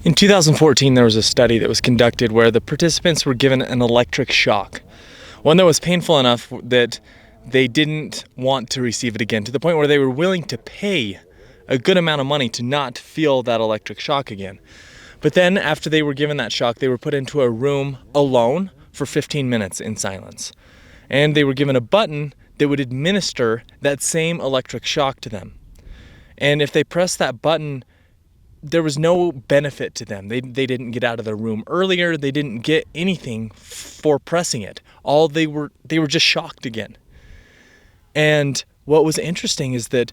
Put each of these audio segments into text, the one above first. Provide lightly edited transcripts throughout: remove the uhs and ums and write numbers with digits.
In 2014, there was a study that was conducted where the participants were given an electric shock, one that was painful enough that they didn't want to receive it again, to the point where they were willing to pay a good amount of money to not feel that electric shock again. But then after they were given that shock, they were put into a room alone for 15 minutes in silence. And they were given a button that would administer that same electric shock to them. And if they pressed that button, there was no benefit to them. They didn't get out of the room earlier. They didn't get anything for pressing it. They were just shocked again. And what was interesting is that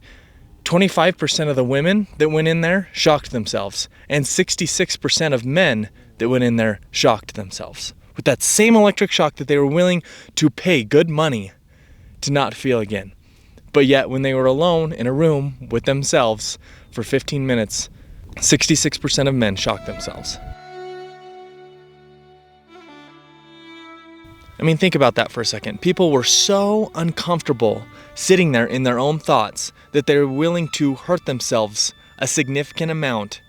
25% of the women that went in there shocked themselves, and 66% of men that went in there shocked themselves with that same electric shock that they were willing to pay good money to not feel again. But yet when they were alone in a room with themselves for 15 minutes, 66% of men shocked themselves. I mean, think about that for a second. People were so uncomfortable sitting there in their own thoughts that they were willing to hurt themselves a significant amount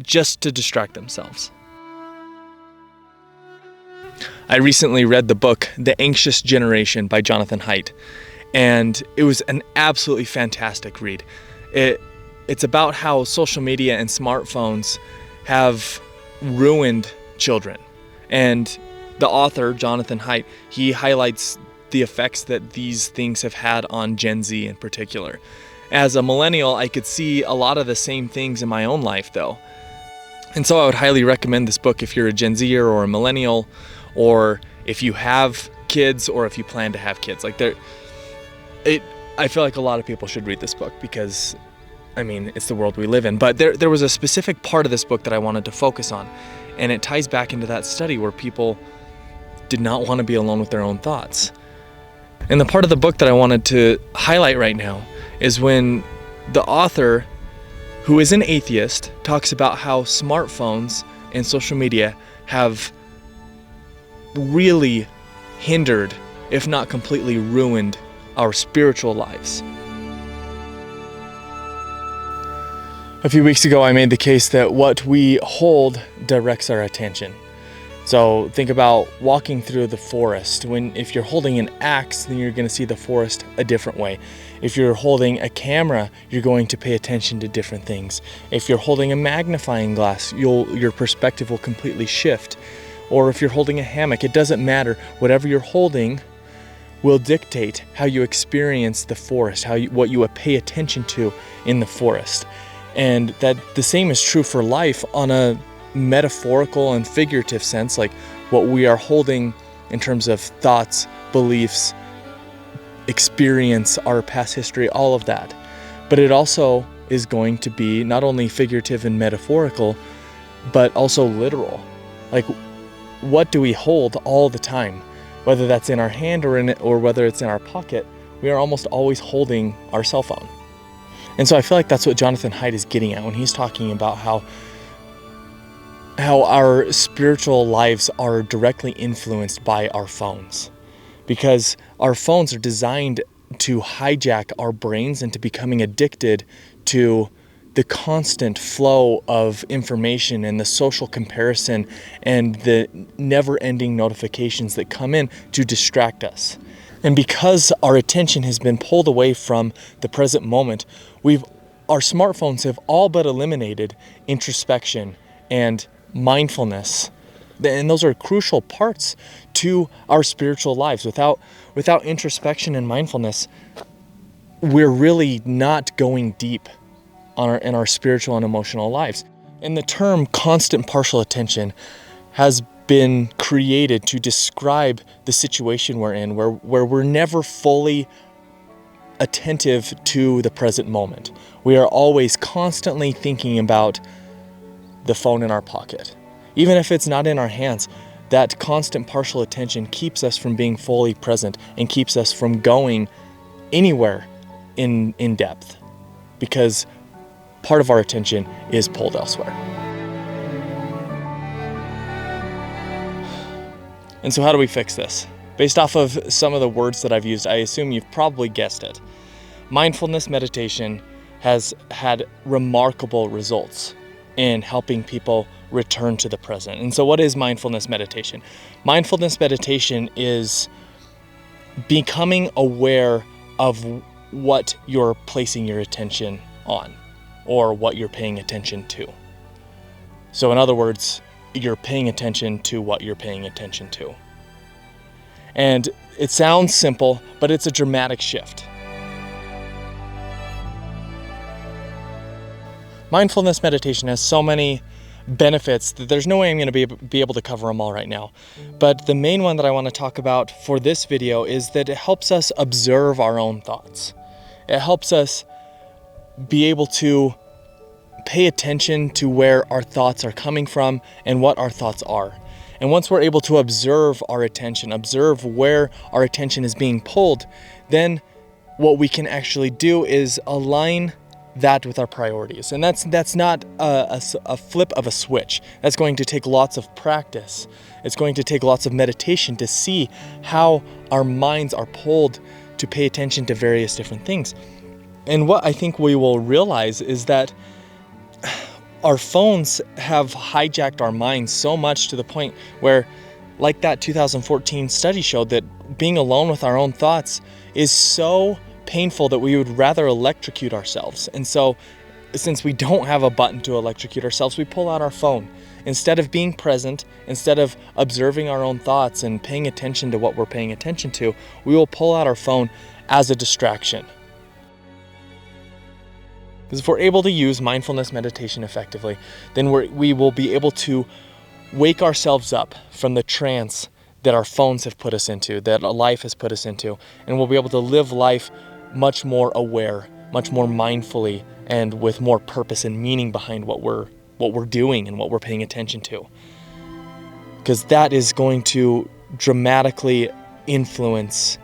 just to distract themselves. I recently read the book, The Anxious Generation by Jonathan Haidt, and it was an absolutely fantastic read. It's about how social media and smartphones have ruined children. And the author, Jonathan Haidt, he highlights the effects that these things have had on Gen Z in particular. As a millennial, I could see a lot of the same things in my own life, though. And so I would highly recommend this book if you're a Gen Zer or a millennial, or if you have kids, or if you plan to have kids. I feel like a lot of people should read this book because, I mean, it's the world we live in. But there was a specific part of this book that I wanted to focus on, and it ties back into that study where people did not want to be alone with their own thoughts. And the part of the book that I wanted to highlight right now is when the author, who is an atheist, talks about how smartphones and social media have really hindered, if not completely ruined, our spiritual lives. A few weeks ago, I made the case that what we hold directs our attention. So think about walking through the forest. If you're holding an axe, then you're going to see the forest a different way. If you're holding a camera, you're going to pay attention to different things. If you're holding a magnifying glass, your perspective will completely shift. Or if you're holding a hammock, it doesn't matter. Whatever you're holding will dictate how you experience the forest, what you pay attention to in the forest. And that the same is true for life on a metaphorical and figurative sense, like what we are holding in terms of thoughts, beliefs, experience, our past history, all of that. But it also is going to be not only figurative and metaphorical, but also literal. Like, what do we hold all the time? Whether that's in our hand or whether it's in our pocket, we are almost always holding our cell phone. And so I feel like that's what Jonathan Haidt is getting at when he's talking about how our spiritual lives are directly influenced by our phones. Because our phones are designed to hijack our brains into becoming addicted to the constant flow of information and the social comparison and the never-ending notifications that come in to distract us. And because our attention has been pulled away from the present moment, our smartphones have all but eliminated introspection and mindfulness. And those are crucial parts to our spiritual lives. Without introspection and mindfulness, we're really not going deep in our spiritual and emotional lives. And the term constant partial attention has been created to describe the situation we're in, where we're never fully attentive to the present moment. We are always constantly thinking about the phone in our pocket. Even if it's not in our hands, that constant partial attention keeps us from being fully present and keeps us from going anywhere in depth, because part of our attention is pulled elsewhere. And so how do we fix this? Based off of some of the words that I've used, I assume you've probably guessed it. Mindfulness meditation has had remarkable results in helping people return to the present. And so what is mindfulness meditation? Mindfulness meditation is becoming aware of what you're placing your attention on, or what you're paying attention to. So in other words, you're paying attention to what you're paying attention to. And it sounds simple, but it's a dramatic shift. Mindfulness meditation has so many benefits that there's no way I'm going to be able to cover them all right now. But the main one that I want to talk about for this video is that it helps us observe our own thoughts. It helps us be able to pay attention to where our thoughts are coming from and what our thoughts are. And once we're able to observe our attention, observe where our attention is being pulled, then what we can actually do is align that with our priorities. And that's not a flip of a switch. That's going to take lots of practice. It's going to take lots of meditation to see how our minds are pulled to pay attention to various different things. And what I think we will realize is that our phones have hijacked our minds so much to the point where, like that 2014 study showed, that being alone with our own thoughts is so painful that we would rather electrocute ourselves. And so, since we don't have a button to electrocute ourselves, we pull out our phone. Instead of being present, instead of observing our own thoughts and paying attention to what we're paying attention to, we will pull out our phone as a distraction. Because if we're able to use mindfulness meditation effectively, then we will be able to wake ourselves up from the trance that our phones have put us into, that life has put us into, and we'll be able to live life much more aware, much more mindfully, and with more purpose and meaning behind what we're doing and what we're paying attention to. Because that is going to dramatically influence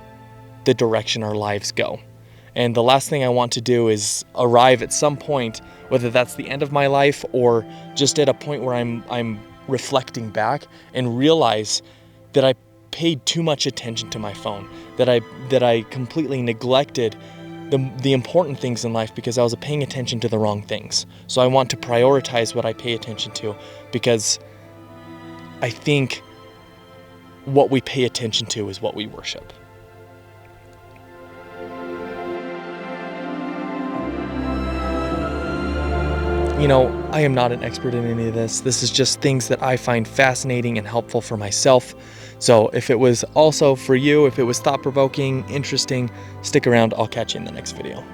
the direction our lives go. And the last thing I want to do is arrive at some point, whether that's the end of my life or just at a point where I'm reflecting back and realize that I paid too much attention to my phone, that I completely neglected the important things in life because I was paying attention to the wrong things. So I want to prioritize what I pay attention to, because I think what we pay attention to is what we worship. You know, I am not an expert in any of this. This is just things that I find fascinating and helpful for myself. So if it was also for you, if it was thought-provoking, interesting, stick around. I'll catch you in the next video.